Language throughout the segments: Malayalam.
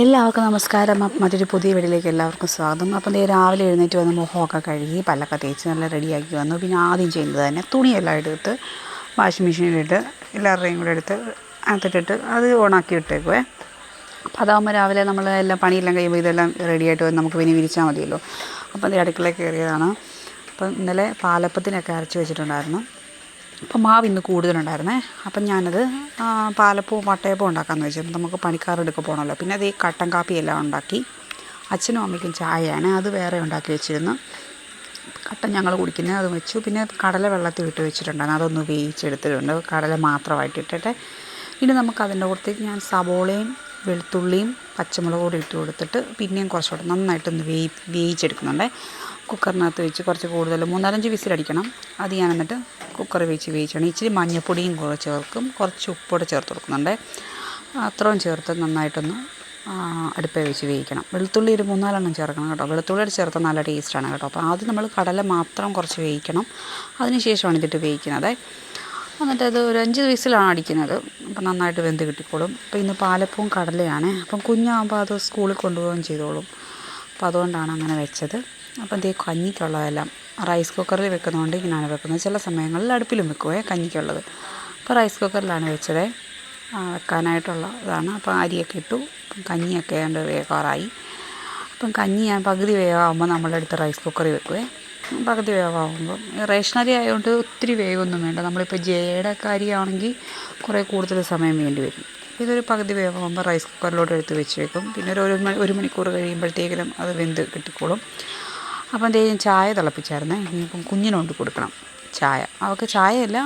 എല്ലാവർക്കും നമസ്കാരം. മറ്റൊരു പുതിയ വീഡിയോയിലേക്ക് എല്ലാവർക്കും സ്വാഗതം. അപ്പം ദേ രാവിലെ എഴുന്നേറ്റ് വന്ന് മുഖമൊക്കെ കഴുകി പല്ലൊക്കെ തേച്ച് നല്ല റെഡിയാക്കി വന്നു. പിന്നെ ആദ്യം ചെയ്യുന്നത് തന്നെ തുണിയെല്ലാം എടുത്ത് വാഷിംഗ് മെഷീനിലിട്ട് എല്ലാവരുടെയും കൂടെ എടുത്ത് അകത്തിട്ടിട്ട് അത് ഓണാക്കി ഇട്ടേക്കുവേ. അപ്പോൾ അതാകുമ്പോൾ രാവിലെ നമ്മൾ എല്ലാം പണിയെല്ലാം കഴിയുമ്പോൾ ഇതെല്ലാം റെഡിയായിട്ട് വന്ന് നമുക്ക് പിന്നെ വിരിച്ചാൽ മതിയല്ലോ. അപ്പം അത് അടുക്കളയിൽ കയറിയതാണ്. അപ്പം ഇന്നലെ പാലപ്പത്തിനൊക്കെ അരച്ച് വെച്ചിട്ടുണ്ടായിരുന്നു. അപ്പം മാവ് ഇന്ന് കൂടുതലുണ്ടായിരുന്നേ. അപ്പം ഞാനത് പാലപ്പവും വട്ടയപ്പവും ഉണ്ടാക്കാമെന്ന് വെച്ചു. അപ്പം നമുക്ക് പണിക്കാരെടുക്കെ പോകണമല്ലോ. പിന്നെ അത് ഈ കട്ടൻ കാപ്പിയെല്ലാം ഉണ്ടാക്കി. അച്ഛനും അമ്മയ്ക്കും ചായയാണ്, അത് വേറെ ഉണ്ടാക്കി വെച്ചിരുന്നു. കട്ടൻ ഞങ്ങൾ കുടിക്കുന്നത് അത് വെച്ചു. പിന്നെ കടല വെള്ളത്തിൽ ഇട്ട് വെച്ചിട്ടുണ്ടായിരുന്നു, അതൊന്ന് വേവിച്ചെടുത്തിട്ടുണ്ട്. കടല മാത്രമായിട്ട് ഇട്ടിട്ട് ഇനി നമുക്ക് അതിൻ്റെ പുറത്തേക്ക് ഞാൻ സവോളയും വെളുത്തുള്ളിയും പച്ചമുളകും കൂടി ഇട്ട് കൊടുത്തിട്ട് പിന്നെയും കുറച്ചുകൂടെ നന്നായിട്ടൊന്ന് വേവിച്ചെടുക്കുന്നുണ്ട്. കുക്കറിനകത്ത് വെച്ച് കുറച്ച് കൂടുതൽ 3-4 വിസിലടിക്കണം. അത് ഞാൻ എന്നിട്ട് കുക്കറിൽ വെച്ച് വേവിച്ചാണ്. ഇച്ചിരി മഞ്ഞൾപ്പൊടിയും കൂടെ ചേർക്കും, കുറച്ച് ഉപ്പോടെ ചേർത്ത് കൊടുക്കുന്നുണ്ട്. അത്രയും ചേർത്ത് നന്നായിട്ടൊന്ന് അടുപ്പിൽ വെച്ച് വേവിക്കണം. വെളുത്തുള്ളി ഒരു 3-4 ചേർക്കണം കേട്ടോ. വെളുത്തുള്ളിയുടെ ചേർത്താൽ നല്ല ടേസ്റ്റാണ് കേട്ടോ. അപ്പോൾ ആദ്യം നമ്മൾ കടല മാത്രം കുറച്ച് വേവിക്കണം, അതിന് ശേഷമാണ് ഇതിട്ട് വേവിക്കുന്നത്. എന്നിട്ട് അത് ഒരു 5 വിസിലാണ് അടിക്കുന്നത്. അപ്പം നന്നായിട്ട് വെന്ത് കിട്ടിക്കോളും. അപ്പോൾ ഇന്ന് പാലപ്പവും കടലയാണ്. അപ്പം കുഞ്ഞാകുമ്പോൾ അത് സ്കൂളിൽ കൊണ്ടുപോവുകയും ചെയ്തോളും. അപ്പോൾ അതുകൊണ്ടാണ് അങ്ങനെ വെച്ചത്. അപ്പം എന്തേ കഞ്ഞിക്കുള്ളതെല്ലാം റൈസ് കുക്കറിൽ വെക്കുന്നതുകൊണ്ട് ഇങ്ങനെയാണ് വെക്കുന്നത്. ചില സമയങ്ങളിൽ അടുപ്പിലും വെക്കുവേ കഞ്ഞിക്കുള്ളത്. അപ്പോൾ റൈസ് കുക്കറിലാണ് വെച്ചത്. വെക്കാനായിട്ടുള്ള ഇതാണ്. അപ്പോൾ അരിയൊക്കെ ഇട്ടു. കഞ്ഞിയൊക്കെ ഏതാണ്ട് വേകാറായി. അപ്പം കഞ്ഞി ഞാൻ പകുതി വേവാകുമ്പോൾ നമ്മളെടുത്ത് റൈസ് കുക്കറിൽ വെക്കുവേ. പകുതി വേവാകുമ്പോൾ റേഷനരി ആയതുകൊണ്ട് ഒത്തിരി വേവൊന്നും വേണ്ട. നമ്മളിപ്പോൾ ജയയുടെ ഒക്കെ അരിയാണെങ്കിൽ കുറേ കൂടുതൽ സമയം വേണ്ടി വരും. ഇതൊരു പകുതി വേവാകുമ്പോൾ റൈസ് കുക്കറിലോട്ട് എടുത്ത് വെച്ച് വെക്കും. പിന്നെ ഒരു മണിക്കൂർ കഴിയുമ്പോഴത്തേക്കിനും അത് വെന്ത് കിട്ടിക്കോളും. അപ്പം എന്തെങ്കിലും ചായ തിളപ്പിച്ചായിരുന്നേ. ഇനിയിപ്പം കുഞ്ഞിനുകൊണ്ട് കൊടുക്കണം ചായ. അവൾക്ക് ചായയല്ല,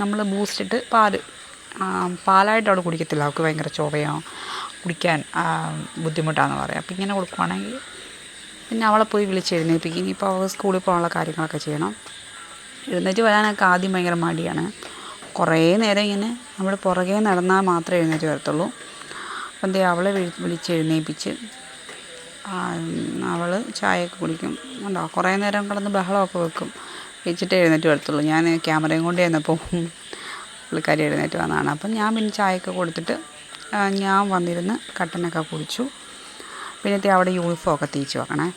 നമ്മൾ ബൂസ്റ്റിട്ട് പാലായിട്ട് അവൾ കുടിക്കത്തില്ല. അവൾക്ക് ഭയങ്കര ചുവയോ കുടിക്കാൻ ബുദ്ധിമുട്ടാണെന്ന് പറയാം. അപ്പം ഇങ്ങനെ കൊടുക്കുവാണെങ്കിൽ പിന്നെ അവളെ പോയി വിളിച്ചെഴുന്നേൽപ്പിക്കും. ഇനിയിപ്പോൾ അവൾ സ്കൂളിൽ പോകാനുള്ള കാര്യങ്ങളൊക്കെ ചെയ്യണം. എഴുന്നേറ്റ് വരാനൊക്കെ ആദ്യം ഭയങ്കര മടിയാണ്. കുറേ നേരം ഇങ്ങനെ നമ്മൾ പുറകെ നടന്നാൽ മാത്രമേ എഴുന്നേറ്റ് വരത്തുള്ളൂ. അപ്പം എന്തേ അവളെ വിളിച്ചെഴുന്നേൽപ്പിച്ച് അവൾ ചായയൊക്കെ കുടിക്കും. ഉണ്ടോ, കുറേ നേരം കിടന്ന് ബഹളമൊക്കെ വെക്കും. വെച്ചിട്ട് എഴുന്നേറ്റ് വരത്തുള്ളൂ. ഞാൻ ക്യാമറയും കൊണ്ട് ചെന്നപ്പോൾ പുള്ളിക്കാരി എഴുന്നേറ്റ് വന്നതാണ്. അപ്പം ഞാൻ പിന്നെ ചായയൊക്കെ കൊടുത്തിട്ട് ഞാൻ വന്നിരുന്ന് കട്ടനൊക്കെ കുടിച്ചു. പിന്നെ അവിടെ യൂണിഫോമൊക്കെ തേച്ച് വെക്കണേ.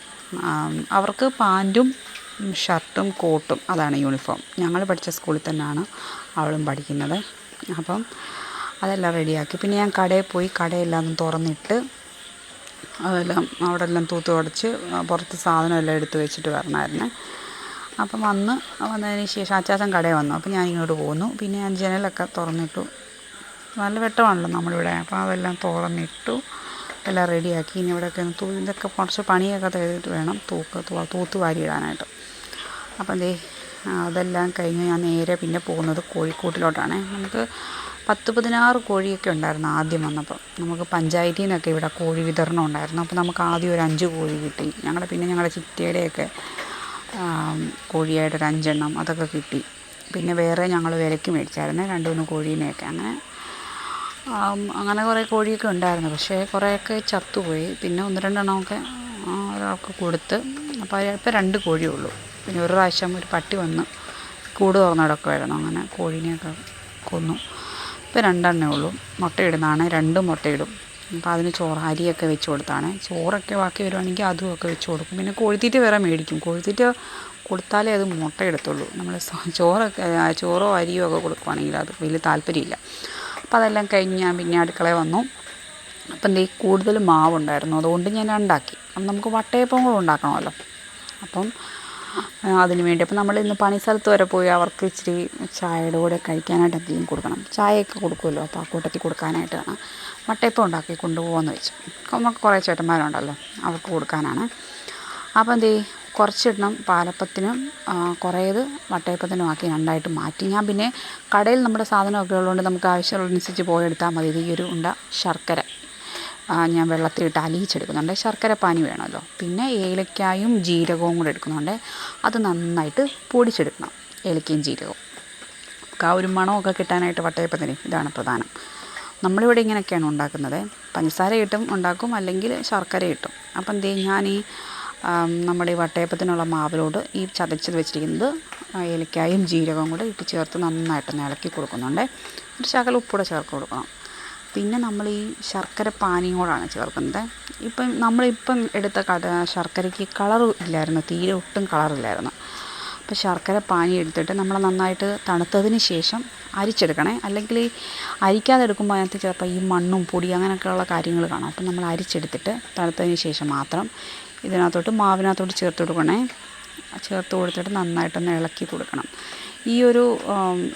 അവർക്ക് പാൻറ്റും ഷർട്ടും കോട്ടും, അതാണ് യൂണിഫോം. ഞങ്ങൾ പഠിച്ച സ്കൂളിൽ തന്നെയാണ് അവളും പഠിക്കുന്നത്. അപ്പം അതെല്ലാം റെഡിയാക്കി. പിന്നെ ഞാൻ കടയിൽ പോയി കടയെല്ലാം ഒന്ന് തുറന്നിട്ട് അതെല്ലാം അവിടെ എല്ലാം തൂത്ത് തുടച്ച് പുറത്ത് സാധനമെല്ലാം എടുത്ത് വെച്ചിട്ട് വരണമായിരുന്നേ. അപ്പം വന്നതിന് ശേഷം അച്ചാച്ചൻ കടയിൽ വന്നു. അപ്പം ഞാൻ ഇങ്ങോട്ട് പോന്നു. പിന്നെ ഞാൻ ജനലൊക്കെ തുറന്നിട്ടു. നല്ല വെട്ടമാണല്ലോ നമ്മളിവിടെ. അപ്പോൾ അതെല്ലാം തുറന്നിട്ടു, എല്ലാം റെഡിയാക്കി. ഇനി ഇവിടെയൊക്കെ ഇതൊക്കെ കുറച്ച് പണിയൊക്കെ ചെയ്തിട്ട് വേണം തൂത്ത് വാരിയിടാനായിട്ട്. അപ്പം അതെല്ലാം കഴിഞ്ഞ് ഞാൻ നേരെ പിന്നെ പോകുന്നത് കോഴിക്കൂട്ടിലോട്ടാണ്. നമുക്ക് 10-16 കോഴിയൊക്കെ ഉണ്ടായിരുന്നു ആദ്യം വന്നപ്പോൾ. നമുക്ക് പഞ്ചായത്തിൽ നിന്നൊക്കെ ഇവിടെ കോഴി വിതരണം ഉണ്ടായിരുന്നു. അപ്പോൾ നമുക്ക് ആദ്യം ഒരു 5 കോഴി കിട്ടി. ഞങ്ങളുടെ ചിറ്റയുടെയൊക്കെ കോഴിയായിട്ടൊരു 5 എണ്ണം അതൊക്കെ കിട്ടി. പിന്നെ വേറെ ഞങ്ങൾ വിലയ്ക്ക് മേടിച്ചായിരുന്നു 2-3 കോഴീനെയൊക്കെ. അങ്ങനെ കുറേ കോഴിയൊക്കെ ഉണ്ടായിരുന്നു. പക്ഷേ കുറേയൊക്കെ ചത്തുപോയി. പിന്നെ 1-2 എണ്ണമൊക്കെ ഒരാൾക്ക് കൊടുത്ത്. അപ്പോൾ ഇപ്പോൾ 2 കോഴിയേ ഉള്ളൂ. പിന്നെ ഒരു പ്രാവശ്യം ഒരു പട്ടി വന്ന് കൂട് തുറന്നിടക്കുമായിരുന്നു. അങ്ങനെ കോഴീനെയൊക്കെ കൊന്നു. ഇപ്പോൾ 2 എണ്ണമേ ഉള്ളൂ. മുട്ടയിടുന്നതാണ്, 2 മുട്ടയിടും. അപ്പോൾ അതിന് അരിയൊക്കെ വെച്ച് കൊടുത്താണ്. ചോറൊക്കെ ബാക്കി വരുവാണെങ്കിൽ അതുമൊക്കെ വെച്ച് കൊടുക്കും. പിന്നെ കോഴിത്തീറ്റ വേറെ മേടിക്കും. കോഴിത്തീറ്റ കൊടുത്താലേ അത് മുട്ടയെടുത്തുള്ളൂ. നമ്മൾ ചോറോ അരിയോ ഒക്കെ കൊടുക്കുവാണെങ്കിൽ അത് വലിയ താല്പര്യമില്ല. അപ്പോൾ അതെല്ലാം കഴിഞ്ഞ് ഞാൻ പിന്നെ അടുക്കളയിൽ വന്നു. അപ്പം കൂടുതൽ മാവുണ്ടായിരുന്നു, അതുകൊണ്ട് ഞാൻ ഉണ്ടാക്കി. അപ്പം നമുക്ക് വട്ടയപ്പം കൂടെ ഉണ്ടാക്കണമല്ലോ. അപ്പം അതിന് വേണ്ടി അപ്പം നമ്മൾ ഇന്ന് പണി സ്ഥലത്ത് വരെ പോയി അവർക്ക് ഇച്ചിരി ചായയുടെ കൂടെ കഴിക്കാനായിട്ട് എന്തെങ്കിലും കൊടുക്കണം. ചായയൊക്കെ കൊടുക്കുമല്ലോ, അപ്പോൾ ആ കൂട്ടത്തിൽ കൊടുക്കാനായിട്ടാണ് വട്ടയപ്പം ഉണ്ടാക്കി കൊണ്ടുപോകാമെന്ന് വെച്ചു. നമുക്ക് കുറേ ചേട്ടന്മാരുണ്ടല്ലോ, അവർക്ക് കൊടുക്കാനാണ്. അപ്പം കുറച്ചെണ്ണം പാലപ്പത്തിനും കുറേത് വട്ടയപ്പത്തിനും ആക്കി 2ആയിട്ട് മാറ്റി. ഞാൻ പിന്നെ കടയിൽ നമ്മുടെ സാധനമൊക്കെ ഉള്ളതുകൊണ്ട് നമുക്ക് ആവശ്യമുള്ളതനുസരിച്ച് പോയെടുത്താൽ മതി. ഈ ഒരു ഉണ്ട ശർക്കര ഞാൻ വെള്ളത്തിലിട്ട് അലിയിച്ചെടുക്കുന്നുണ്ട്. ശർക്കര പാനി വേണമല്ലോ. പിന്നെ ഏലക്കായും ജീരകവും കൂടെ എടുക്കുന്നുണ്ട്. അത് നന്നായിട്ട് പൊടിച്ചെടുക്കണം, ഏലക്കയും ജീരകവും. ആ ഒരു മണമൊക്കെ കിട്ടാനായിട്ട് വട്ടയപ്പത്തിന് ഇതാണ് പ്രധാനം. നമ്മളിവിടെ ഇങ്ങനെയൊക്കെയാണ് ഉണ്ടാക്കുന്നത്. പഞ്ചസാര ഇട്ടും ഉണ്ടാക്കും, അല്ലെങ്കിൽ ശർക്കര ഇട്ടും. അപ്പം ഞാൻ നമ്മുടെ ഈ വട്ടയപ്പത്തിനുള്ള മാവിലോട്ട് ഈ ചതച്ചത് വെച്ചിരിക്കുന്നത് ഏലക്കായും ജീരകവും കൂടെ ഇട്ട് ചേർത്ത് നന്നായിട്ട് ഇളക്കി കൊടുക്കുന്നുണ്ട്. ഒരു ശകലം ഉപ്പൂടെ ചേർത്ത് കൊടുക്കണം. പിന്നെ നമ്മൾ ഈ ശർക്കര പാനിയും കൂടാണ് ചേർക്കുന്നത്. നമ്മളിപ്പം എടുത്ത ശർക്കരയ്ക്ക് കളർ ഇല്ലായിരുന്നു, തീരെ ഒട്ടും കളറില്ലായിരുന്നു. അപ്പോൾ ശർക്കര പാനി എടുത്തിട്ട് നമ്മൾ നന്നായിട്ട് തണുത്തതിന് ശേഷം അരിച്ചെടുക്കണേ. അല്ലെങ്കിൽ ഈ അരിക്കാതെ എടുക്കുമ്പോൾ അതിനകത്ത് ചിലപ്പോൾ ഈ മണ്ണും പൊടി അങ്ങനെയൊക്കെയുള്ള കാര്യങ്ങൾ കാണും. അപ്പം നമ്മൾ അരിച്ചെടുത്തിട്ട് തണുത്തതിന് ശേഷം മാത്രം മാവിനകത്തോട്ട് ചേർത്ത് കൊടുത്തിട്ട് നന്നായിട്ടൊന്ന് ഇളക്കി കൊടുക്കണം. ഈ ഒരു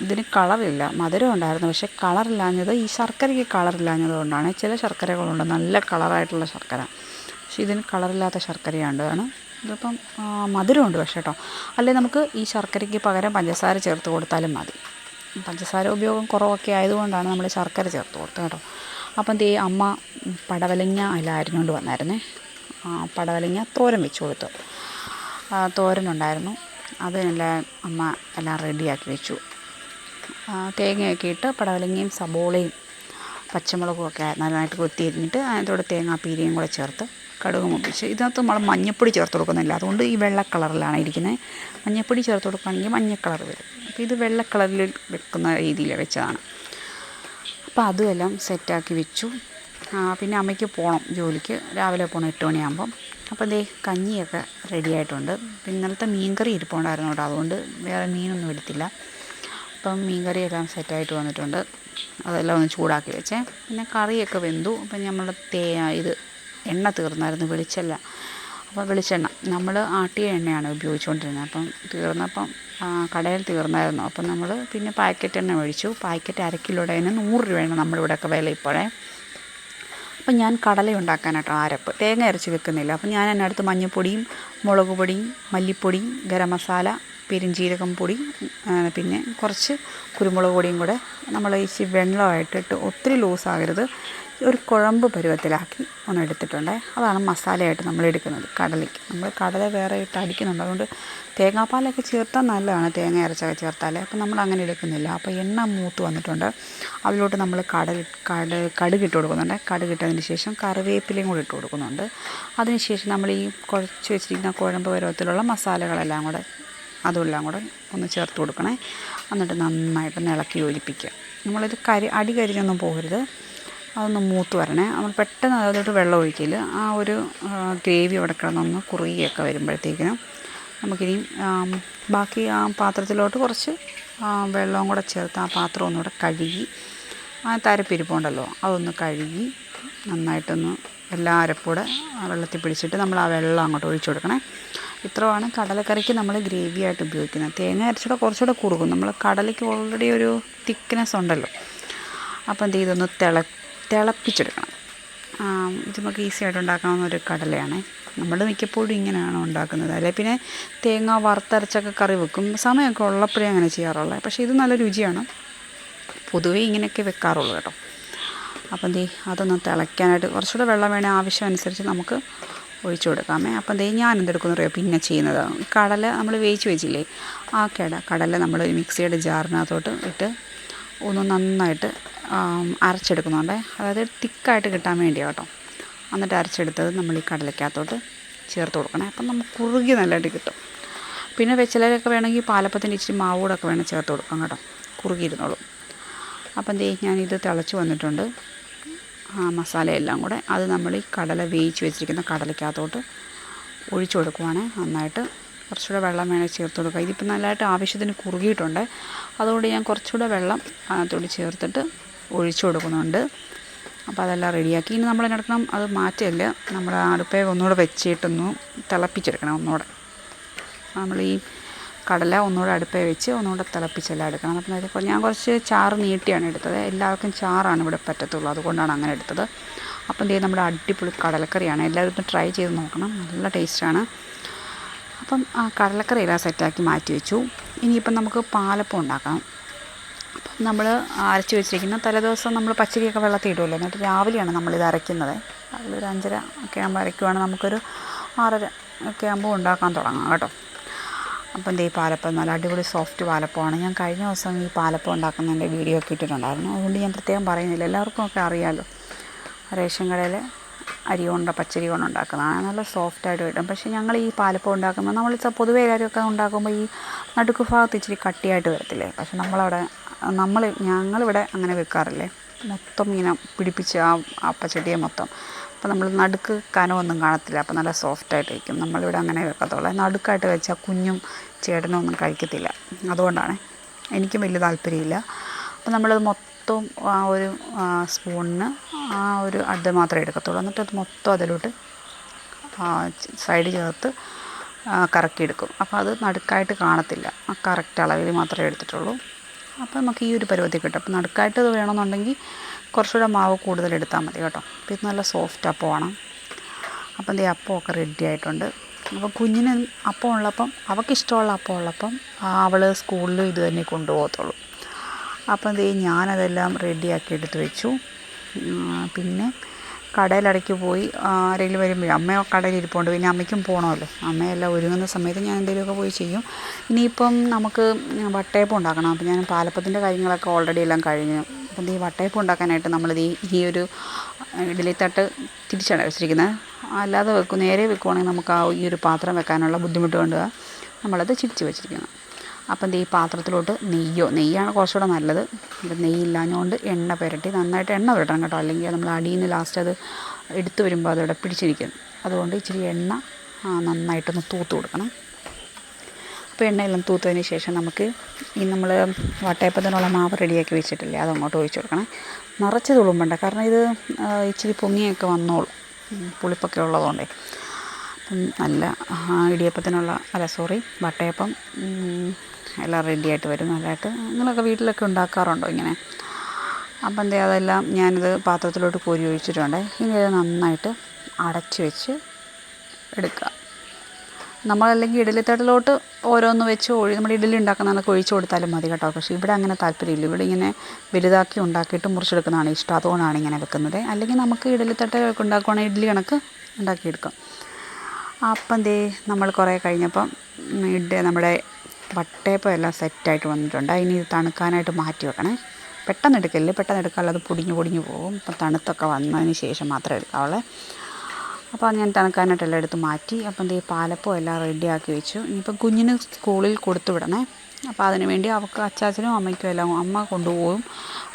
ഇതിന് കളറില്ല, മധുരം ഉണ്ടായിരുന്നു, പക്ഷേ കളറില്ലാഞ്ഞത് ഈ ശർക്കരയ്ക്ക് കളറില്ലാഞ്ഞത് കൊണ്ടാണ്. ചില ശർക്കരകളുണ്ട് നല്ല കളറായിട്ടുള്ള ശർക്കര, പക്ഷേ ഇതിന് കളറില്ലാത്ത ശർക്കരയാണ്. ഇതിപ്പം മധുരമുണ്ട് പക്ഷേ കേട്ടോ. അല്ലെങ്കിൽ നമുക്ക് ഈ ശർക്കരയ്ക്ക് പകരം പഞ്ചസാര ചേർത്ത് കൊടുത്താലും മതി. പഞ്ചസാര ഉപയോഗം കുറവൊക്കെ ആയതുകൊണ്ടാണ് നമ്മൾ ശർക്കര ചേർത്ത് കൊടുത്തത് കേട്ടോ. അപ്പം അമ്മ പടവലങ്ങ അരിഞ്ഞുകൊണ്ട് വന്നായിരുന്നേ. പടവലങ്ങ തോരൻ വെച്ച് കൊടുത്തു. തോരനുണ്ടായിരുന്നു, അതെല്ലാം അമ്മ എല്ലാം റെഡിയാക്കി വെച്ചു. തേങ്ങയൊക്കെ ഇട്ട് പടവലങ്ങയും സബോളയും പച്ചമുളകും ഒക്കെ നന്നായിട്ട് കൊത്തി അരിഞ്ഞിട്ട് അതിനകത്തോടെ തേങ്ങാപ്പീരയും കൂടെ ചേർത്ത് കടുക് പൊട്ടിച്ച്, ഇതിനകത്ത് നമ്മൾ മഞ്ഞൾപ്പൊടി ചേർത്ത് കൊടുക്കുന്നില്ല, അതുകൊണ്ട് ഈ വെള്ള കളറിലാണ് ഇരിക്കുന്നത്. മഞ്ഞൾപ്പൊടി ചേർത്ത് കൊടുക്കുകയാണെങ്കിൽ മഞ്ഞ കളർ വരും. അപ്പോൾ ഇത് വെള്ള കളറിൽ വെക്കുന്ന രീതിയിൽ വെച്ചതാണ്. അപ്പോൾ അതുമെല്ലാം സെറ്റാക്കി വെച്ചു. പിന്നെ അമ്മയ്ക്ക് പോകണം ജോലിക്ക്, രാവിലെ പോകണം 8 മണിയാകുമ്പം. അപ്പോൾ കഞ്ഞിയൊക്കെ റെഡി ആയിട്ടുണ്ട്. പിന്നെ ഇന്നലത്തെ മീൻകറി ഇരിപ്പുണ്ടായിരുന്നു കേട്ടോ, അതുകൊണ്ട് വേറെ മീനൊന്നും എടുത്തില്ല. അപ്പം മീൻകറിയെല്ലാം സെറ്റായിട്ട് വന്നിട്ടുണ്ട്, അതെല്ലാം ഒന്ന് ചൂടാക്കി വെച്ചേ. പിന്നെ കറിയൊക്കെ വെന്തു. അപ്പം നമ്മൾ എണ്ണ തീർന്നായിരുന്നു, വെളിച്ചെണ്ണ. അപ്പോൾ വെളിച്ചെണ്ണ നമ്മൾ ആട്ടിയ എണ്ണയാണ് ഉപയോഗിച്ചുകൊണ്ടിരുന്നത്. അപ്പം തീർന്നപ്പം കടയിൽ തീർന്നായിരുന്നു. അപ്പം നമ്മൾ പിന്നെ പാക്കറ്റ് എണ്ണ മേടിച്ചു. പാക്കറ്റ് 1 കിലോയുടെ 100 രൂപയാണ് നമ്മളിവിടെയൊക്കെ വില ഇപ്പോഴേ. അപ്പം ഞാൻ കടല ഉണ്ടാക്കാനായിട്ടോ അരപ്പ് തേങ്ങ അരച്ച് വെക്കുന്നില്ല. അപ്പം ഞാൻ അതിനടുത്ത് മഞ്ഞൾപ്പൊടിയും മുളക് പൊടിയും മല്ലിപ്പൊടിയും ഗരം മസാല പെരുംജീരകം പൊടി പിന്നെ കുറച്ച് കുരുമുളക് പൊടിയും കൂടെ നമ്മൾ ഇച്ചിരി വെള്ളമായിട്ടിട്ട് ഒത്തിരി ലൂസാകരുത്, ഒരു കുഴമ്പ് പരുവത്തിലാക്കി ഒന്ന് എടുത്തിട്ടുണ്ട്. അതാണ് മസാലയായിട്ട് നമ്മൾ എടുക്കുന്നത് കടലയ്ക്ക്. നമ്മൾ കടല വേറെ ഇട്ട് അടിക്കുന്നുണ്ട്, അതുകൊണ്ട് തേങ്ങാപ്പാലൊക്കെ ചേർത്താൽ നല്ലതാണ്, തേങ്ങ അരച്ചൊക്കെ ചേർത്താൽ. അപ്പം നമ്മൾ അങ്ങനെ എടുക്കുന്നില്ല. അപ്പോൾ എണ്ണ മൂത്ത് വന്നിട്ടുണ്ട്, അതിലോട്ട് നമ്മൾ കടുകിട്ട് കൊടുക്കുന്നുണ്ട്. കടുകിട്ടതിന് ശേഷം കറിവേപ്പിലയും കൂടി ഇട്ട് കൊടുക്കുന്നുണ്ട്. അതിന് ശേഷം നമ്മൾ ഈ കുഴച്ച് വെച്ചിരിക്കുന്ന കുഴമ്പ് പരുവത്തിലുള്ള മസാലകളെല്ലാം കൂടെ ഒന്ന് ചേർത്ത് കൊടുക്കണേ. എന്നിട്ട് നന്നായിട്ട് ഇളക്കി യോജിപ്പിക്കുക. നമ്മളിത് അടി കരിഞ്ഞൊന്നും പോകരുത്, അതൊന്ന് മൂത്ത് വരണേ. നമ്മൾ പെട്ടെന്ന് അതിലോട്ട് വെള്ളം ഒഴിക്കില്ല. ആ ഒരു ഗ്രേവി അവിടെ കിടന്നൊന്ന് കുറുകിയൊക്കെ വരുമ്പോഴത്തേക്കിനും നമുക്കിനി ബാക്കി ആ പാത്രത്തിലോട്ട് കുറച്ച് വെള്ളവും കൂടെ ചേർത്ത് ആ പാത്രം ഒന്നുകൂടെ കഴുകി, ആ തരപ്പിരിപ്പുണ്ടല്ലോ അതൊന്ന് കഴുകി നന്നായിട്ടൊന്ന് എല്ലാ അരപ്പൂടെ വെള്ളത്തിൽ പിടിച്ചിട്ട് നമ്മൾ ആ വെള്ളം അങ്ങോട്ട് ഒഴിച്ചു കൊടുക്കണേ. ഇത്രയാണ് കടലക്കറിക്ക് നമ്മൾ ഗ്രേവി ആയിട്ട് ഉപയോഗിക്കുന്നത്. തേങ്ങ അരച്ചുകൂടെ കുറച്ചുകൂടെ കുറുകും, നമ്മൾ കടലയ്ക്ക് ഓൾറെഡി ഒരു തിക്നെസ് ഉണ്ടല്ലോ. അപ്പം ഇതൊന്ന് തിളപ്പിച്ചെടുക്കണം. ഇത് നമുക്ക് ഈസി ആയിട്ട് ഉണ്ടാക്കാവുന്ന ഒരു കടലയാണ്. നമ്മൾ മിക്കപ്പോഴും ഇങ്ങനെയാണ് ഉണ്ടാക്കുന്നത്. അല്ലെങ്കിൽ പിന്നെ തേങ്ങ വറുത്തരച്ചൊക്കെ കറി വെക്കും, സമയമൊക്കെ ഉള്ളപ്പോഴേ അങ്ങനെ ചെയ്യാറുള്ളത്. പക്ഷേ ഇത് നല്ല രുചിയാണ്, പൊതുവേ ഇങ്ങനെയൊക്കെ വെക്കാറുള്ളൂ കേട്ടോ. അപ്പം അതൊന്ന് തിളയ്ക്കാനായിട്ട് കുറച്ചുകൂടെ വെള്ളം വേണേൽ ആവശ്യം അനുസരിച്ച് നമുക്ക് ഒഴിച്ചു കൊടുക്കാമേ. അപ്പം ഞാൻ എന്തെടുക്കുമെന്ന് അറിയാം പിന്നെ ചെയ്യുന്നത്, കടല നമ്മൾ വേവിച്ച് വെച്ചില്ലേ, ആ കടല നമ്മൾ മിക്സിയുടെ ജാറിനകത്തോട്ട് ഇട്ട് ഒന്ന് നന്നായിട്ട് അരച്ചെടുക്കുന്നുണ്ട്. അതായത് തിക്കായിട്ട് കിട്ടാൻ വേണ്ടിയാണ് കേട്ടോ. എന്നിട്ട് അരച്ചെടുത്തത് നമ്മൾ ഈ കടലയ്ക്കകത്തോട്ട് ചേർത്ത് കൊടുക്കണേ. അപ്പം നമുക്ക് കുറുകി നല്ലതായിട്ട് കിട്ടും. പിന്നെ വെച്ചിലൊക്കെ വേണമെങ്കിൽ പാലപ്പത്തിൻ്റെ ഇച്ചിരി മാവ് കൂടെ ഒക്കെ വേണം ചേർത്ത് കൊടുക്കാം കേട്ടോ, കുറുകിയിരുന്നോളും. അപ്പം ഞാനിത് തിളച്ച് വന്നിട്ടുണ്ട്, മസാലയെല്ലാം കൂടെ അത് നമ്മൾ ഈ കടല വേവിച്ച് വെച്ചിരിക്കുന്ന കടലയ്ക്കകത്തോട്ട് ഒഴിച്ചു കൊടുക്കുവാണ്. നന്നായിട്ട് കുറച്ചുകൂടെ വെള്ളം വേണേൽ ചേർത്ത് കൊടുക്കുക. ഇതിപ്പോൾ നല്ലതായിട്ട് ആവശ്യത്തിന് കുറുകിയിട്ടുണ്ട്, അതുകൊണ്ട് ഞാൻ കുറച്ചുകൂടെ വെള്ളം അതിനകത്തോട്ട് ചേർത്തിട്ട് ഒഴിച്ചു കൊടുക്കുന്നുണ്ട്. അപ്പോൾ അതെല്ലാം റെഡിയാക്കി. ഇനി നമ്മൾ എടുക്കണം, അത് മാറ്റില്ല, നമ്മൾ അടുപ്പേ ഒന്നുകൂടെ വെച്ചിട്ടൊന്ന് തിളപ്പിച്ചെടുക്കണം. ഒന്നുകൂടെ നമ്മൾ ഈ കടല ഒന്നുകൂടെ അടുപ്പേ വെച്ച് ഒന്നുകൂടെ തിളപ്പിച്ചെല്ലാം എടുക്കണം. അപ്പം ഞാൻ കുറച്ച് ചാറ് നീട്ടിയാണ് എടുത്തത്, എല്ലാവർക്കും ചാറാണ് ഇവിടെ പറ്റത്തുള്ളൂ, അതുകൊണ്ടാണ് അങ്ങനെ എടുത്തത്. അപ്പം നമ്മുടെ അടിപൊളി കടലക്കറിയാണ്, എല്ലാവരും ഒന്ന് ട്രൈ ചെയ്ത് നോക്കണം, നല്ല ടേസ്റ്റാണ്. അപ്പം ആ കടലക്കറി എല്ലാം സെറ്റാക്കി മാറ്റി വെച്ചു. ഇനിയിപ്പം നമുക്ക് പാലപ്പം ഉണ്ടാക്കാം. അപ്പം നമ്മൾ അരച്ച് വെച്ചിരിക്കുന്ന തലേദിവസം നമ്മൾ പച്ചരിയൊക്കെ വെള്ളത്തിൽ ഇടുമല്ലോ, എന്നിട്ട് രാവിലെയാണ് നമ്മളിത് അരയ്ക്കുന്നത്. അതിലൊരു 5:30 ഒക്കെ ആകുമ്പോൾ അരയ്ക്കുവാണെങ്കിൽ നമുക്കൊരു 6:30 ഒക്കെ ആകുമ്പോൾ ഉണ്ടാക്കാൻ തുടങ്ങാം കേട്ടോ. അപ്പം പാലപ്പം നല്ല അടിപൊളി സോഫ്റ്റ് പാലപ്പമാണ്. ഞാൻ കഴിഞ്ഞ ദിവസം ഈ പാലപ്പം ഉണ്ടാക്കുന്നതിൻ്റെ വീഡിയോ ഒക്കെ ഇട്ടിട്ടുണ്ടായിരുന്നു, അതുകൊണ്ട് ഞാൻ പ്രത്യേകം പറയുന്നില്ല, എല്ലാവർക്കും ഒക്കെ അറിയാമല്ലോ. റേഷൻ കടയിൽ അരി കൊണ്ട് പച്ചരി കൊണ്ട് ഉണ്ടാക്കുന്നതാണ്, നല്ല സോഫ്റ്റായിട്ട് കിട്ടും. പക്ഷേ ഞങ്ങൾ ഈ പാലപ്പം ഉണ്ടാക്കുമ്പോൾ നമ്മൾ പൊതുവേ എല്ലാവരുമൊക്കെ ഉണ്ടാക്കുമ്പോൾ ഈ നടുക്ക് ഭാഗത്ത് ഇച്ചിരി കട്ടിയായിട്ട് വരത്തില്ലേ, പക്ഷേ ഞങ്ങളിവിടെ അങ്ങനെ വെക്കാറില്ലേ. മൊത്തം ഇങ്ങനെ പിടിപ്പിച്ച് അപ്പച്ചട്ടിയെ മൊത്തം. അപ്പോൾ നമ്മൾ നടുക്ക് കനമൊന്നും കാണത്തില്ല. അപ്പോൾ നല്ല സോഫ്റ്റായിട്ട് വയ്ക്കും. നമ്മളിവിടെ അങ്ങനെ വെക്കത്തുള്ളൂ. നടുക്കായിട്ട് വെച്ചാൽ കുഞ്ഞും ചേട്ടനും ഒന്നും കഴിക്കത്തില്ല. അതുകൊണ്ടാണ് എനിക്കും വലിയ താല്പര്യമില്ല. അപ്പോൾ നമ്മളത് മൊത്തം ആ ഒരു സ്പൂണിന് ആ ഒരു അത് മാത്രമേ എടുക്കത്തുള്ളൂ. എന്നിട്ട് അത് മൊത്തം അതിലോട്ട് സൈഡ് ചേർത്ത് കറക്കിയെടുക്കും. അപ്പോൾ അത് നടുക്കായിട്ട് കാണത്തില്ല. ആ കറക്റ്റ് അളവിൽ മാത്രമേ എടുത്തിട്ടുള്ളൂ. അപ്പോൾ നമുക്ക് ഈ ഒരു പരുവത്തിൽ കിട്ടും. അപ്പോൾ നടുക്കായിട്ട് ഇത് വേണമെന്നുണ്ടെങ്കിൽ കുറച്ചുകൂടെ മാവ് കൂടുതൽ എടുത്താൽ മതി കേട്ടോ. അപ്പോൾ ഇത് നല്ല സോഫ്റ്റ് അപ്പമാണ്. അപ്പം എന്തേ അപ്പമൊക്കെ റെഡി ആയിട്ടുണ്ട്. അപ്പോൾ കുഞ്ഞിന് അപ്പം ഉള്ളപ്പം അവൾക്കിഷ്ടമുള്ള അപ്പം ഉള്ളപ്പം അവൾ സ്കൂളിൽ ഇത് തന്നെ കൊണ്ടുപോകത്തുള്ളൂ. അപ്പം എന്തേ ഞാനതെല്ലാം റെഡിയാക്കി എടുത്ത് വെച്ചു. പിന്നെ കടയിലിടയ്ക്ക് പോയി ആരെങ്കിലും വരുമ്പോഴേ അമ്മ കടയിൽ ഇരിപ്പുണ്ട്. പിന്നെ അമ്മയ്ക്കും പോകണമല്ലോ. അമ്മയെല്ലാം ഒരുങ്ങുന്ന സമയത്ത് ഞാൻ എന്തെങ്കിലുമൊക്കെ പോയി ചെയ്യും. ഇനിയിപ്പം നമുക്ക് വട്ടയപ്പം ഉണ്ടാക്കണം. അപ്പം ഞാൻ പാലപ്പത്തിൻ്റെ കാര്യങ്ങളൊക്കെ ഓൾറെഡി എല്ലാം കഴിഞ്ഞു. അപ്പം ഈ വട്ടയപ്പം ഉണ്ടാക്കാനായിട്ട് നമ്മളിത് ഈ ഒരു ഇഡ്ഡലിത്തട്ട് തിരിച്ചാണ് വെച്ചിരിക്കുന്നത്. അല്ലാതെ നേരെ വെക്കുവാണെങ്കിൽ നമുക്ക് ഈ ഒരു പാത്രം വെക്കാനുള്ള ബുദ്ധിമുട്ട് കൊണ്ട് നമ്മളത് തിരിച്ച് വെച്ചിരിക്കുന്നത്. അപ്പം ഈ പാത്രത്തിലോട്ട് നെയ്യാണ് കുറച്ചുകൂടെ നല്ലത്. അപ്പം നെയ്യില്ലാഞ്ഞുകൊണ്ട് എണ്ണ പുരട്ടി നന്നായിട്ട് എണ്ണ പുരട്ടണം കേട്ടോ. അല്ലെങ്കിൽ നമ്മൾ അടിയിൽ നിന്ന് ലാസ്റ്റ് അത് എടുത്തു വരുമ്പോൾ അതവിടെ പിടിച്ചിരിക്കും. അതുകൊണ്ട് ഇച്ചിരി എണ്ണ നന്നായിട്ടൊന്ന് തൂത്ത് കൊടുക്കണം. അപ്പോൾ എണ്ണയെല്ലാം തൂത്തതിന് ശേഷം നമുക്ക് ഈ നമ്മൾ വട്ടയപ്പത്തിനുള്ള മാവ് റെഡിയാക്കി വെച്ചിട്ടില്ലേ, അതങ്ങോട്ട് ഒഴിച്ച് കൊടുക്കണം. നിറച്ച് തുളുമ്പണ്ട, കാരണം ഇത് ഇച്ചിരി പൊങ്ങിയൊക്കെ വന്നോളും, പുളിപ്പൊക്കെ ഉള്ളതുകൊണ്ടേ. നല്ല വട്ടയപ്പം എല്ലാം റെഡിയായിട്ട് വരും. നല്ലതായിട്ട് നിങ്ങളൊക്കെ വീട്ടിലൊക്കെ ഉണ്ടാക്കാറുണ്ടോ ഇങ്ങനെ? അപ്പം അതെല്ലാം ഞാനിത് പാത്രത്തിലോട്ട് കോരി ഒഴിച്ചിട്ടുണ്ട്. ഇനി ഇത് നന്നായിട്ട് അടച്ച് വെച്ച് എടുക്കുക. നമ്മളല്ലെങ്കിൽ ഇഡ്ഡലിത്തട്ടിലോട്ട് ഓരോന്ന് വെച്ച് നമ്മുടെ ഇഡ്ഡലി ഉണ്ടാക്കുന്നതൊക്കെ ഒഴിച്ച് കൊടുത്താലും മതി കേട്ടോ. പക്ഷേ ഇവിടെ അങ്ങനെ താല്പര്യമില്ല. ഇവിടെ ഇങ്ങനെ വലുതാക്കി ഉണ്ടാക്കിയിട്ട് മുറിച്ചെടുക്കുന്നതാണ് ഇഷ്ടം. അതുകൊണ്ടാണ് ഇങ്ങനെ വെക്കുന്നത്. അല്ലെങ്കിൽ നമുക്ക് ഇഡ്ഡലിത്തട്ടൊക്കെ ഉണ്ടാക്കുവാണെങ്കിൽ ഇഡ്ഡലി കണക്ക് ഉണ്ടാക്കിയെടുക്കാം. അപ്പം നമ്മൾ കുറേ കഴിഞ്ഞപ്പം നമ്മുടെ വട്ടയപ്പം എല്ലാം സെറ്റായിട്ട് വന്നിട്ടുണ്ട്. ഇനി ഇത് തണുക്കാനായിട്ട് മാറ്റി വെക്കണേ. പെട്ടെന്ന് എടുക്കാമല്ലോ, അത് പൊടിഞ്ഞു പോകും. അപ്പം തണുത്തൊക്കെ വന്നതിന് ശേഷം മാത്രമേ എടുക്കാവുള്ളൂ. അപ്പോൾ ഞാൻ തണുക്കാനായിട്ടെല്ലാം എടുത്ത് മാറ്റി. അപ്പം പാലപ്പം എല്ലാം റെഡിയാക്കി വെച്ചു. ഇനിയിപ്പം കുഞ്ഞിന് സ്കൂളിൽ കൊടുത്തു വിടണേ. അപ്പോൾ അതിന് വേണ്ടി അവൾക്ക് അച്ചാച്ചനും അമ്മയ്ക്കും എല്ലാം അമ്മ കൊണ്ടുപോകും.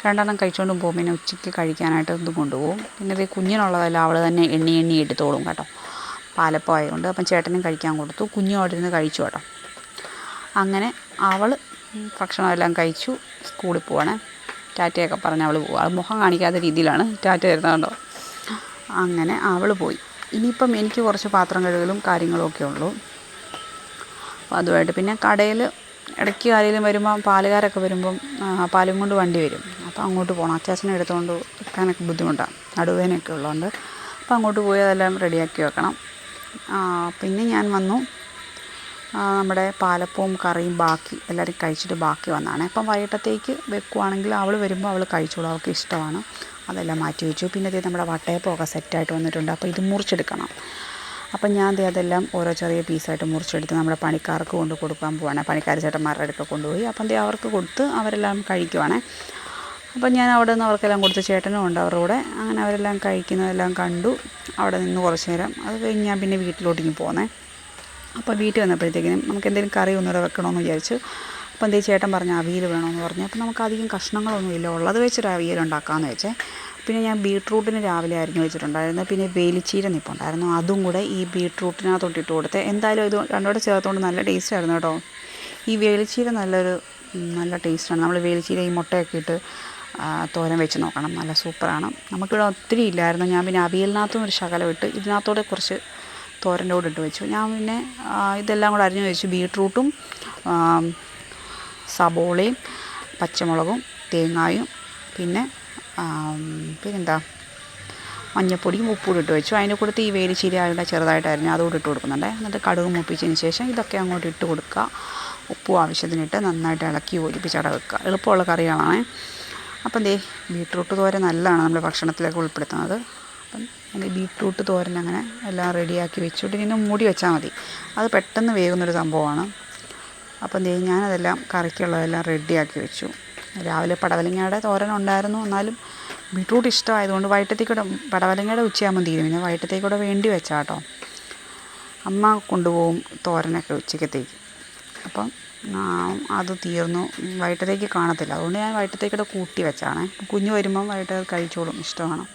2 കഴിച്ചുകൊണ്ടും പോകും. പിന്നെ ഉച്ചയ്ക്ക് കഴിക്കാനായിട്ട് ഇതും കൊണ്ടുപോകും. പിന്നെ കുഞ്ഞിനുള്ളതെല്ലാം അവൾ തന്നെ എണ്ണി എടുത്തോളും കേട്ടോ. പാലപ്പം ആയതുകൊണ്ട്. അപ്പം ചേട്ടനും കഴിക്കാൻ കൊടുത്തു. കുഞ്ഞും അവിടെ ഇരുന്ന് കഴിച്ചു കേട്ടോ. അങ്ങനെ അവൾ ഭക്ഷണമെല്ലാം കഴിച്ചു സ്കൂളിൽ പോവാണ്. ടാറ്റയൊക്കെ പറഞ്ഞ് അവൾ പോകും. അവൾ മുഖം കാണിക്കാത്ത രീതിയിലാണ് ടാറ്റ തരുന്നത് കേട്ടോ. അങ്ങനെ അവൾ പോയി. ഇനിയിപ്പം എനിക്ക് കുറച്ച് പാത്രം കഴുകലും കാര്യങ്ങളും ഒക്കെ ഉള്ളൂ. അപ്പോൾ അതുമായിട്ട് പിന്നെ കടയിൽ ഇടയ്ക്ക് ആരെങ്കിലും വരുമ്പം പാലുകാരൊക്കെ വരുമ്പം പാലും കൊണ്ട് വണ്ടി വരും. അപ്പോൾ അങ്ങോട്ട് പോകണം. അച്ചാച്ചനെ എടുത്തുകൊണ്ട് വെക്കാനൊക്കെ ബുദ്ധിമുട്ടാണ്, നടുവേദനയൊക്കെ ഉള്ളതുകൊണ്ട്. അപ്പോൾ അങ്ങോട്ട് പോയി അതെല്ലാം റെഡിയാക്കി വെക്കണം. പിന്നെ ഞാൻ വന്നു. നമ്മുടെ പാലപ്പവും കറിയും എല്ലാവരും കഴിച്ചിട്ട് ബാക്കി വന്നതാണ്. അപ്പം വൈകിട്ടത്തേക്ക് വെക്കുവാണെങ്കിൽ അവൾ വരുമ്പോൾ അവൾ കഴിച്ചോളൂ, അവൾക്ക് ഇഷ്ടമാണ്. അതെല്ലാം മാറ്റി വെച്ചു. പിന്നെ നമ്മുടെ വട്ടയപ്പമൊക്കെ സെറ്റായിട്ട് വന്നിട്ടുണ്ട്. അപ്പോൾ ഇത് മുറിച്ചെടുക്കണം. അപ്പം ഞാൻ അതെല്ലാം ഓരോ ചെറിയ പീസായിട്ട് മുറിച്ചെടുത്ത് നമ്മുടെ പണിക്കാർക്ക് കൊണ്ട് കൊടുക്കാൻ പോവാണ്. പണിക്കാർ ചേട്ടന്മാരുടെ അടുക്ക കൊണ്ടുപോയി. അപ്പം അവർക്ക് കൊടുത്ത് അവരെല്ലാം കഴിക്കുവാണ്. അപ്പം ഞാൻ അവിടെ നിന്ന് അവർക്കെല്ലാം കൊടുത്ത്, ചേട്ടനും ഉണ്ട് അവരുടെ കൂടെ. അങ്ങനെ അവരെല്ലാം കഴിക്കുന്നതെല്ലാം കണ്ടു. അവിടെ നിന്ന് കുറച്ച് നേരം അത് കഴിഞ്ഞ് ഞാൻ പിന്നെ വീട്ടിലോട്ടിങ്ങ് പോന്നേ. അപ്പോൾ വീട്ടിൽ വന്നപ്പോഴത്തേക്കിനും നമുക്ക് എന്തെങ്കിലും കറി ഒന്നുകൂടെ വെക്കണമെന്ന് വിചാരിച്ചു. അപ്പോൾ ചേട്ടൻ പറഞ്ഞു അവിയൽ വേണമെന്ന് പറഞ്ഞു. അപ്പോൾ നമുക്ക് അധികം കഷ്ണങ്ങളൊന്നുമില്ല, ഉള്ളത് വെച്ചൊരു അവിയൽ ഉണ്ടാക്കാമെന്ന് വെച്ചേ. പിന്നെ ഞാൻ ബീട്രൂട്ടിന് രാവിലെ അരിഞ്ഞ് വെച്ചിട്ടുണ്ടായിരുന്നു. പിന്നെ വേലിച്ചീര നിൽപ്പുണ്ടായിരുന്നു, അതും കൂടെ ഈ ബീട്രൂട്ടിനകത്തോട്ട് ഇട്ട് കൊടുത്തേ. എന്തായാലും ഇത് രണ്ടോടെ ചേർത്തുകൊണ്ട് നല്ല ടേസ്റ്റായിരുന്നു കേട്ടോ. ഈ വേലിച്ചീര നല്ല ടേസ്റ്റാണ്. നമ്മൾ വേലിച്ചീര ഈ മുട്ടയൊക്കെ ഇട്ട് തോരൻ വെച്ച് നോക്കണം, നല്ല സൂപ്പറാണ്. നമുക്കിവിടെ ഒത്തിരി ഇല്ലായിരുന്നു. ഞാൻ പിന്നെ അവിയലിനകത്തും ഒരു ശകലം ഇട്ട് ഇതിനകത്തോടെ കുറച്ച് തോരൻ്റെ കൂടെ ഇട്ട് വെച്ചു. ഞാൻ പിന്നെ ഇതെല്ലാം കൂടെ അരിഞ്ഞ് വെച്ചു. ബീട്രൂട്ടും സബോളയും പച്ചമുളകും തേങ്ങായും പിന്നെന്താ മഞ്ഞൾപ്പൊടിയും ഉപ്പും ഇട്ട് വെച്ചു. അതിൻ്റെ കൂടെ ഈ വേലിച്ചീര ആയതുകൊണ്ട് ചെറുതായിട്ടായിരുന്നു അതുകൂടെ ഇട്ട് കൊടുക്കുന്നുണ്ട്. എന്നിട്ട് കടുക് മൂപ്പിച്ചതിന് ശേഷം ഇതൊക്കെ അങ്ങോട്ട് ഇട്ട് കൊടുക്കുക. ഉപ്പും ആവശ്യത്തിനിട്ട് നന്നായിട്ട് ഇളക്കി യോജിപ്പിച്ചവിടെ വെക്കുക. എളുപ്പമുള്ള കറികളാണ്. അപ്പം ബീട്രൂട്ട് തോരൻ നല്ലതാണ് നമ്മൾ ഭക്ഷണത്തിലേക്ക് ഉൾപ്പെടുത്തുന്നത്. അപ്പം ബീട്രൂട്ട് തോരൻ അങ്ങനെ എല്ലാം റെഡിയാക്കി വെച്ചിട്ട് ഇനി മൂടി വെച്ചാൽ മതി. അത് പെട്ടെന്ന് വേകുന്നൊരു സംഭവമാണ്. അപ്പം ഞാനതെല്ലാം കറിക്കുള്ളതെല്ലാം റെഡിയാക്കി വെച്ചു. രാവിലെ പടവലങ്ങയുടെ തോരൻ ഉണ്ടായിരുന്നു. എന്നാലും ബീട്രൂട്ട് ഇഷ്ടമായതുകൊണ്ട് വൈകിട്ടത്തേക്കൂടെ പടവലങ്ങയുടെ ഉച്ചയാകുമ്പോൾ തീരും. പിന്നെ വൈകിട്ടത്തേക്കൂടെ വേണ്ടി വെച്ചാൽ കേട്ടോ. അമ്മ കൊണ്ടുപോകും തോരനൊക്കെ ഉച്ചക്കത്തേക്ക്. അപ്പം അത് തീർന്നു. വൈകിട്ടത്തേക്ക് കാണത്തില്ല, അതുകൊണ്ട് ഞാൻ വൈകിട്ടത്തേക്കൂടെ കൂട്ടി വെച്ചാണ്. കുഞ്ഞ് വരുമ്പം വൈകിട്ട് അത് കഴിച്ചോളും, ഇഷ്ടമാണ്.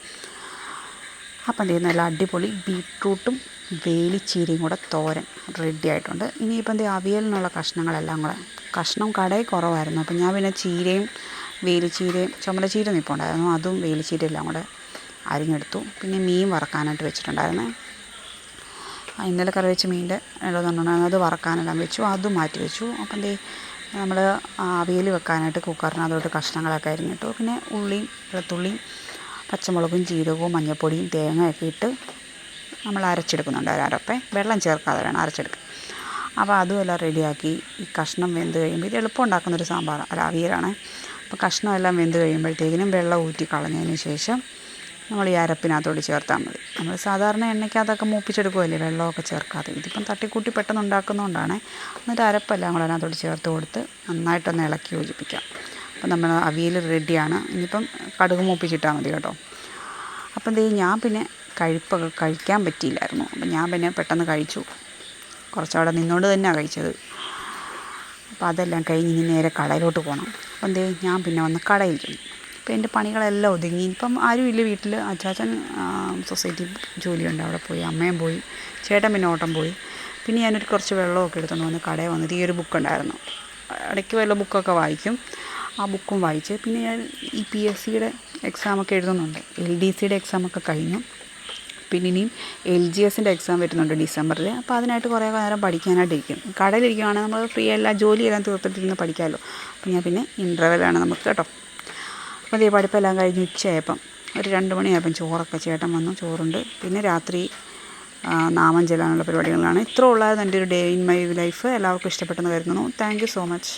അപ്പം നല്ല അടിപൊളി ബീട്രൂട്ടും വേലിച്ചീരയും കൂടെ തോരൻ റെഡി ആയിട്ടുണ്ട്. ഇനിയിപ്പം അവിയലിനുള്ള കഷ്ണങ്ങളെല്ലാം കൂടെ, കഷ്ണം കടയിൽ കുറവായിരുന്നു, അപ്പം ഞാൻ പിന്നെ ചീരയും വേലിച്ചീരയും ചുമലച്ചീര നിൽപ്പുണ്ടായിരുന്നു, അതും വേലിച്ചീരയും എല്ലാം കൂടെ അരിഞ്ഞെടുത്തു. പിന്നെ മീൻ വറക്കാനായിട്ട് വെച്ചിട്ടുണ്ടായിരുന്നേ. ഇന്നലെ കറി വെച്ച മീനിൻ്റെ ഉള്ളതുണ്ടായിരുന്നു, അത് വറക്കാനെല്ലാം വെച്ചു, അതും മാറ്റി വെച്ചു. അപ്പം നമ്മൾ അവിയൽ വെക്കാനായിട്ട് കുക്കറിനകത്തോട്ട് കഷ്ണങ്ങളൊക്കെ അരിഞ്ഞിട്ടു. പിന്നെ ഉള്ളിയും വെളുത്തുള്ളിയും പച്ചമുളകും ജീരകവും മഞ്ഞൾപ്പൊടിയും തേങ്ങയൊക്കെ ഇട്ട് നമ്മൾ അരച്ചെടുക്കുന്നുണ്ട്. അരപ്പേ വെള്ളം ചേർക്കാതെ വേണം അരച്ചെടുക്കാൻ. അപ്പോൾ അതും എല്ലാം റെഡിയാക്കി. ഈ കഷ്ണം വെന്ത് കഴിയുമ്പോൾ, ഇത് എളുപ്പം ഉണ്ടാക്കുന്നൊരു അവിയലാണ്. അപ്പോൾ കഷ്ണം എല്ലാം വെന്ത് കഴിയുമ്പോഴത്തേക്കിനും വെള്ളം ഊറ്റി കളഞ്ഞതിന് ശേഷം നമ്മൾ ഈ അരപ്പിനകത്തോട്ട് ചേർത്താൽ മതി. നമ്മൾ സാധാരണ എണ്ണയ്ക്കകത്തൊക്കെ മൂപ്പിച്ചെടുക്കുമല്ലേ, വെള്ളമൊക്കെ ചേർക്കാതെ. ഇതിപ്പം തട്ടിക്കൂട്ടി പെട്ടെന്ന് ഉണ്ടാക്കുന്നതുകൊണ്ടാണ്. എന്നിട്ട് അരപ്പെല്ലാം കൂടെ അതിനകത്തോട്ട് ചേർത്ത് കൊടുത്ത് നന്നായിട്ടൊന്ന് ഇളക്കി യോജിപ്പിക്കാം. അപ്പം നമ്മൾ അവിയൽ റെഡിയാണ്. ഇനിയിപ്പം കടുക് മൂപ്പിച്ചിട്ടാൽ മതി കേട്ടോ. അപ്പം ഞാൻ പിന്നെ കഴിപ്പൊക്കെ കഴിക്കാൻ പറ്റിയില്ലായിരുന്നു. അപ്പം ഞാൻ പിന്നെ പെട്ടെന്ന് കഴിച്ചു. കുറച്ചവിടെ നിന്നുകൊണ്ട് തന്നെയാണ് കഴിച്ചത്. അപ്പോൾ അതെല്ലാം കഴിഞ്ഞ് ഇനി നേരെ കടയിലോട്ട് പോകണം. അപ്പം ഞാൻ പിന്നെ വന്ന് കടയിൽ ചെന്നു. അപ്പോൾ എൻ്റെ പണികളെല്ലാം ഒതുങ്ങി. ഇപ്പം ആരും ഇല്ല വീട്ടിൽ. അച്ചാച്ചൻ സൊസൈറ്റി ജോലിയുണ്ട്, അവിടെ പോയി. അമ്മയും പോയി. ചേട്ടൻ പിന്നെ ഓട്ടം പോയി. പിന്നെ ഞാനൊരു കുറച്ച് വെള്ളമൊക്കെ എടുത്തുകൊണ്ട് വന്ന് കടയിൽ വന്നിട്ട് ഈ ഒരു ബുക്കുണ്ടായിരുന്നു, ഇടയ്ക്ക് വല്ല ബുക്കൊക്കെ വായിക്കും. ആ ബുക്കും വായിച്ച് പിന്നെ ഞാൻ ഈ PSCയുടെ എക്സാമൊക്കെ എഴുതുന്നുണ്ട്. LDCയുടെ എക്സാമൊക്കെ കഴിഞ്ഞു. പിന്നെ ഇനിയും LGSൻ്റെ എക്സാം വരുന്നുണ്ട് ഡിസംബറിൽ. അപ്പോൾ അതിനായിട്ട് കുറേ നേരം പഠിക്കാനായിട്ടിരിക്കും. കടയിലിരിക്കുകയാണെങ്കിൽ നമ്മൾ ഫ്രീ എല്ലാം ജോലിയെല്ലാം തീർത്തിട്ടിരുന്ന് പഠിക്കാമല്ലോ. അപ്പോൾ ഞാൻ പിന്നെ ഇൻ്റർവെല്ലാണ് നമുക്ക് കേട്ടോ. അപ്പോൾ പഠിപ്പെല്ലാം കഴിഞ്ഞ് ഉച്ചയായപ്പം ഒരു 2 മണിയായപ്പം ചോറൊക്കെ ചേട്ടൻ വന്നു, ചോറുണ്ട്. പിന്നെ രാത്രി നാമം ചെല്ലാനുള്ള പരിപാടികളാണ്. ഇത്ര ഉള്ളായിരുന്നു എൻ്റെ ഒരു ഡേ ഇൻ മൈ ലൈഫ്. എല്ലാവർക്കും ഇഷ്ടപ്പെട്ടെന്ന് കരുതുന്നു. Thank you so much.